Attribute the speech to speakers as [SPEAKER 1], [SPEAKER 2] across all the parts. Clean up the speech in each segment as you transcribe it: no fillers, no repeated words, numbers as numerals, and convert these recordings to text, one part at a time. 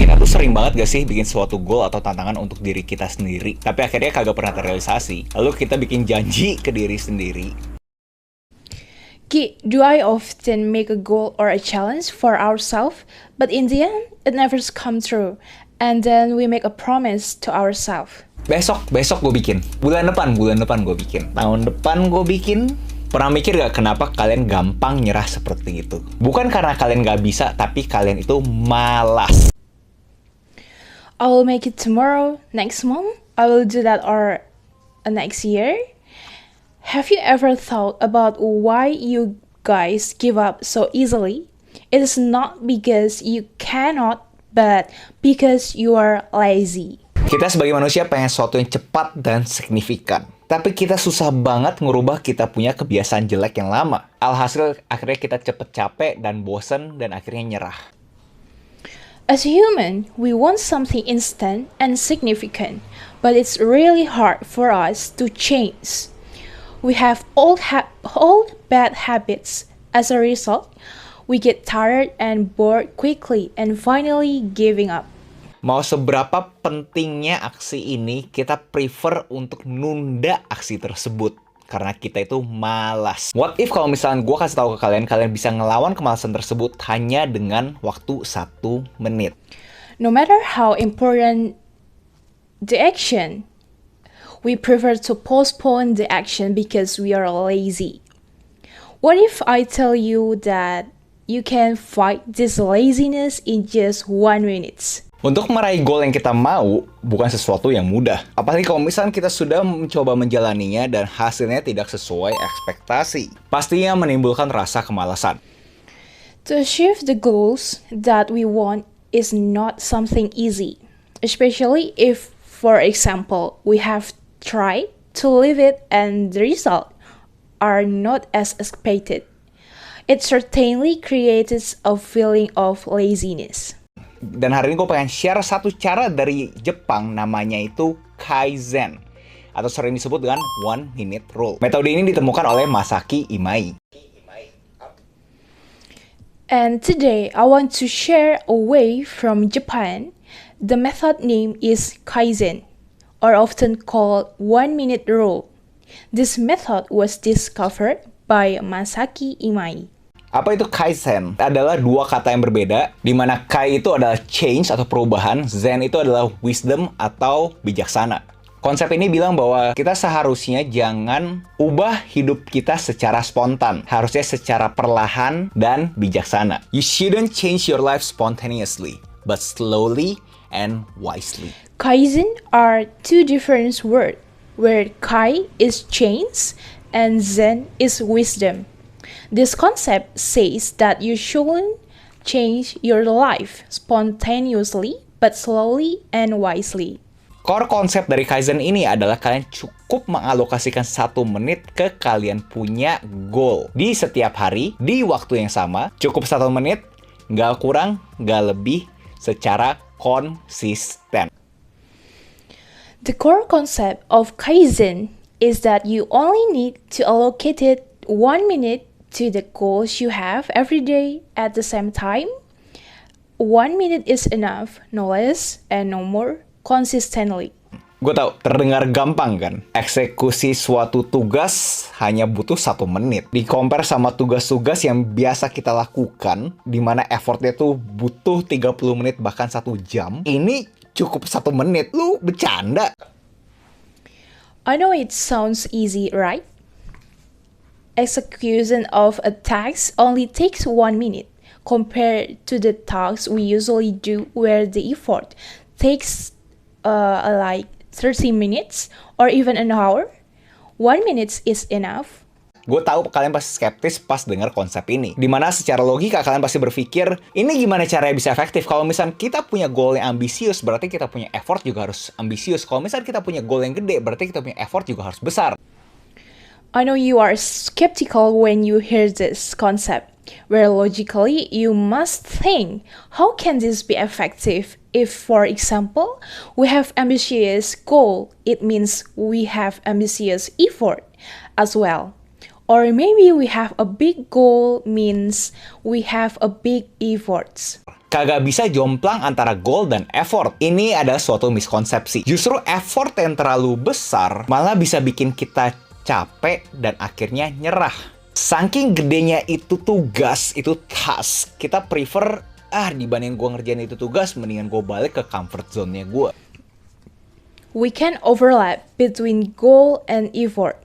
[SPEAKER 1] Kita tuh sering banget gak sih bikin suatu goal atau tantangan untuk diri kita sendiri, tapi akhirnya kagak pernah terrealisasi. Lalu kita bikin janji ke diri sendiri.
[SPEAKER 2] Do I often make a goal or a challenge for ourselves, but in the end, it never comes true, and then we make a promise to ourselves.
[SPEAKER 1] Besok gue bikin. Bulan depan gue bikin. Tahun depan gue bikin. Pernah mikir gak kenapa kalian gampang nyerah seperti itu? Bukan karena kalian gak bisa, tapi kalian itu malas.
[SPEAKER 2] I will make it tomorrow, next month, I will do that, or next year. Have you ever thought about why you guys give up so easily? It is not because you cannot, but because you are lazy.
[SPEAKER 1] Kita sebagai manusia pengen sesuatu yang cepat dan signifikan. Tapi kita susah banget ngerubah kita punya kebiasaan jelek yang lama. Alhasil akhirnya kita cepet capek dan bosen dan akhirnya nyerah.
[SPEAKER 2] As a human, we want something instant and significant, but it's really hard for us to change. We have old bad habits. As a result, we get tired and bored quickly and finally giving up.
[SPEAKER 1] Mau seberapa pentingnya aksi ini, kita prefer untuk nunda aksi tersebut. Karena kita itu malas. What if kalau misalnya gue kasih tahu ke kalian, kalian bisa ngelawan kemalasan tersebut hanya dengan waktu 1 menit.
[SPEAKER 2] No matter how important the action, we prefer to postpone the action because we are lazy. What if I tell you that you can fight this laziness in just 1 minute?
[SPEAKER 1] Untuk meraih goal yang kita mau, bukan sesuatu yang mudah. Apalagi kalau misalnya kita sudah mencoba menjalaninya dan hasilnya tidak sesuai ekspektasi. Pastinya menimbulkan rasa kemalasan.
[SPEAKER 2] To achieve the goals that we want is not something easy. Especially if, for example, we have tried to live it and the result are not as expected. It certainly creates a feeling of laziness.
[SPEAKER 1] Dan hari ini gue pengen share satu cara dari Jepang, namanya itu Kaizen, atau sering disebut dengan 1 minute rule. Metode ini ditemukan oleh Masaaki Imai.
[SPEAKER 2] And today I want to share a way from Japan. The method name is Kaizen, or often called 1 minute rule. This method was discovered by Masaaki Imai.
[SPEAKER 1] Apa itu Kaizen? Adalah 2 kata yang berbeda, di mana Kai itu adalah change atau perubahan, Zen itu adalah wisdom atau bijaksana. Konsep ini bilang bahwa kita seharusnya jangan ubah hidup kita secara spontan. Harusnya secara perlahan dan bijaksana. You shouldn't change your life spontaneously, but slowly and wisely.
[SPEAKER 2] Kaizen are 2 different words, where Kai is change and Zen is wisdom. This concept says that you shouldn't change your life spontaneously, but slowly and wisely.
[SPEAKER 1] Core konsep dari Kaizen ini adalah kalian cukup mengalokasikan 1 menit ke kalian punya goal. Di setiap hari, di waktu yang sama, cukup 1 menit, nggak kurang, nggak lebih, secara konsisten.
[SPEAKER 2] The core concept of Kaizen is that you only need to allocate it 1 minute to the goals you have every day at the same time. 1 minute is enough, no less and no more, consistently.
[SPEAKER 1] Gue tahu, terdengar gampang kan? Eksekusi suatu tugas hanya butuh 1 menit. Di-compare sama tugas-tugas yang biasa kita lakukan, di mana effortnya tuh butuh 30 menit bahkan 1 jam. Ini cukup 1 menit. Lu bercanda?
[SPEAKER 2] I know it sounds easy, right? Execution of a task only takes 1 minute compared to the tasks we usually do where the effort takes like 30 minutes or even an hour. 1 minute is enough.
[SPEAKER 1] Gue tahu kalian pasti skeptis pas dengar konsep ini. Dimana secara logika kalian pasti berpikir, ini gimana caranya bisa efektif? Kalau misalnya kita punya goal yang ambisius, berarti kita punya effort juga harus ambisius. Kalau misalnya kita punya goal yang gede, berarti kita punya effort juga harus besar.
[SPEAKER 2] I know you are skeptical when you hear this concept, where logically you must think, how can this be effective? If, for example, we have ambitious goal, it means we have ambitious effort as well. Or maybe we have a big goal means we have a big efforts.
[SPEAKER 1] Kagak bisa jomplang antara goal dan effort. Ini adalah suatu miskonsepsi. Justru effort yang terlalu besar malah bisa bikin kita capek dan akhirnya nyerah. Saking gedenya itu tugas, itu task, kita prefer, dibanding gue ngerjain itu tugas, mendingan gue balik ke comfort zone-nya gue.
[SPEAKER 2] We can overlap between goal and effort.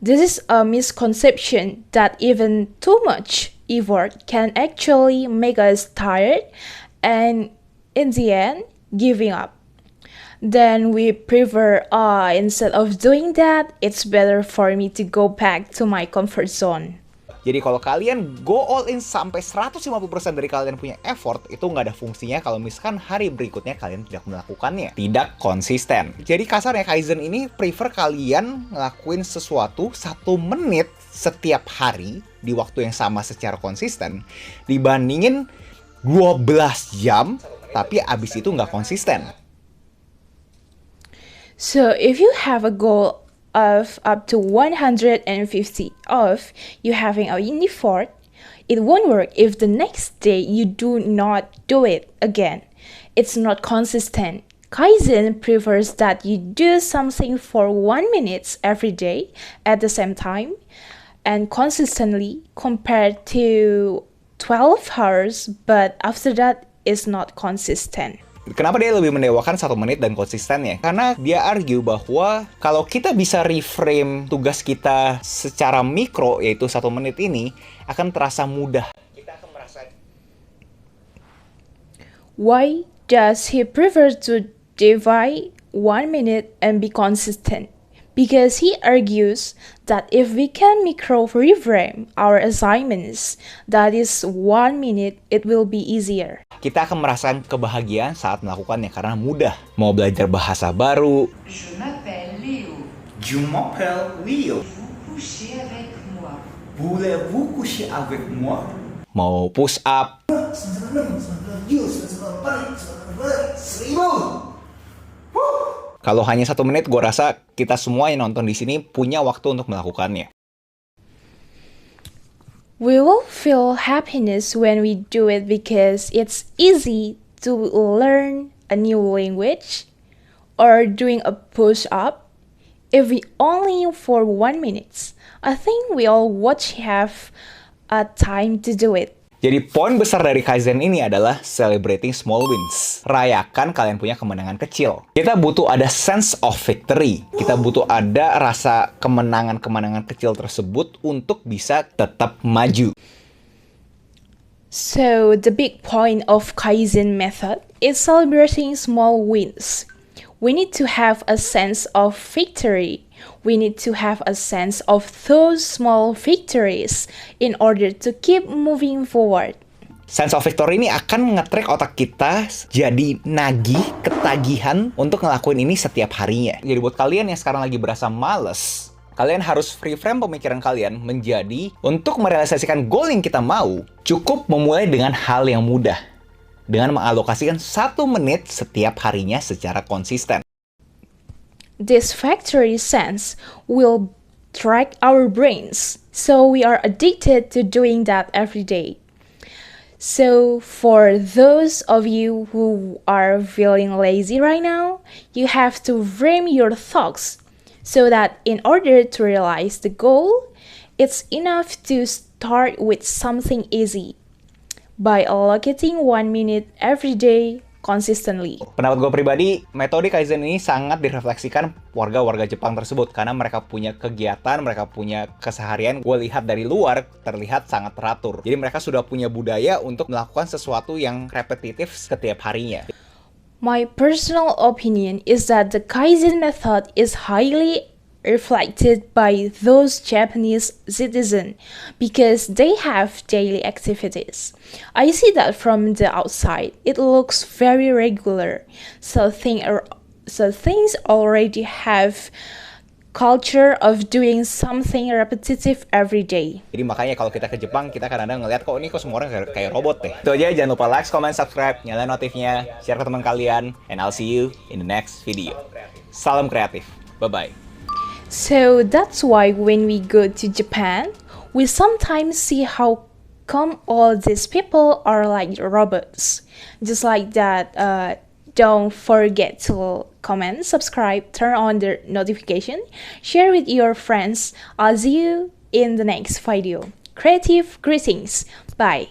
[SPEAKER 2] This is a misconception that even too much effort can actually make us tired and, in the end, giving up. Then we prefer, instead of doing that, it's better for me to go back to my comfort zone.
[SPEAKER 1] Jadi kalau kalian go all in sampai 150% dari kalian punya effort, itu nggak ada fungsinya kalau misalkan hari berikutnya kalian tidak melakukannya. Tidak konsisten. Jadi kasarnya Kaizen ini prefer kalian ngelakuin sesuatu 1 menit setiap hari di waktu yang sama secara konsisten, dibandingin 12 jam tapi abis itu nggak konsisten.
[SPEAKER 2] So if you have a goal of up to 150 of you having a effort, it won't work if the next day you do not do it again. It's not consistent. Kaizen prefers that you do something for 1 minute every day at the same time and consistently compared to 12 hours, but after that it's not consistent.
[SPEAKER 1] Kenapa dia lebih mendewakan 1 menit dan konsistennya? Karena dia argue bahwa kalau kita bisa reframe tugas kita secara mikro, yaitu 1 menit ini, akan terasa mudah. Kita akan merasa...
[SPEAKER 2] Why does he prefer to divide 1 minute and be consistent? Because he argues that if we can micro reframe our assignments, that is 1 minute, it will be easier.
[SPEAKER 1] Kita akan merasakan kebahagiaan saat melakukannya karena mudah. Mau belajar bahasa baru.
[SPEAKER 3] Je m'appelle Léo.
[SPEAKER 1] Je m'appelle Léo.
[SPEAKER 3] Vous couchez avec moi.
[SPEAKER 1] Voulez-vous coucher avec moi? Mau push up. Kalau hanya 1 menit, gue rasa kita semua yang nonton di sini punya waktu untuk melakukannya.
[SPEAKER 2] We will feel happiness when we do it because it's easy to learn a new language or doing a push-up. If we only for 1 minute, I think we all would have a time to do it.
[SPEAKER 1] Jadi poin besar dari Kaizen ini adalah celebrating small wins. Rayakan kalian punya kemenangan kecil. Kita butuh ada sense of victory. Kita butuh ada rasa kemenangan-kemenangan kecil tersebut untuk bisa tetap maju.
[SPEAKER 2] So the big point of Kaizen method is celebrating small wins. We need to have a sense of victory. We need to have a sense of those small victories in order to keep moving forward.
[SPEAKER 1] Sense of victory ini akan nge-track otak kita jadi nagih, ketagihan untuk ngelakuin ini setiap harinya. Jadi buat kalian yang sekarang lagi berasa males, kalian harus reframe pemikiran kalian menjadi untuk merealisasikan goal yang kita mau, cukup memulai dengan hal yang mudah. Dengan mengalokasikan 1 menit setiap harinya secara konsisten.
[SPEAKER 2] This factory sense will track our brains, so we are addicted to doing that every day. So for those of you who are feeling lazy right now, you have to frame your thoughts so that in order to realize the goal, it's enough to start with something easy by allocating 1 minute every day consistently.
[SPEAKER 1] Pendapat gue pribadi, metode Kaizen ini sangat direfleksikan warga-warga Jepang tersebut karena mereka punya kegiatan, mereka punya keseharian. Gue lihat dari luar terlihat sangat teratur. Jadi mereka sudah punya budaya untuk melakukan sesuatu yang repetitif setiap harinya.
[SPEAKER 2] My personal opinion is that the Kaizen method is highly reflected by those Japanese citizens because they have daily activities. I see that from the outside. It looks very regular. So things already have culture of doing something repetitive every day.
[SPEAKER 1] Jadi makanya kalau kita ke Jepang, kita kadang-kadang ngeliat kok ini kok semua orang kayak robot deh. Itu aja, jangan lupa like, comment, subscribe, nyalain notifnya, share ke teman kalian, and I'll see you in the next video. Salam kreatif. Bye-bye.
[SPEAKER 2] So that's why when we go to Japan, we sometimes see how come all these people are like robots. Just like that, don't forget to comment, subscribe, turn on the notification, share with your friends. I'll see you in the next video. Creative greetings. Bye.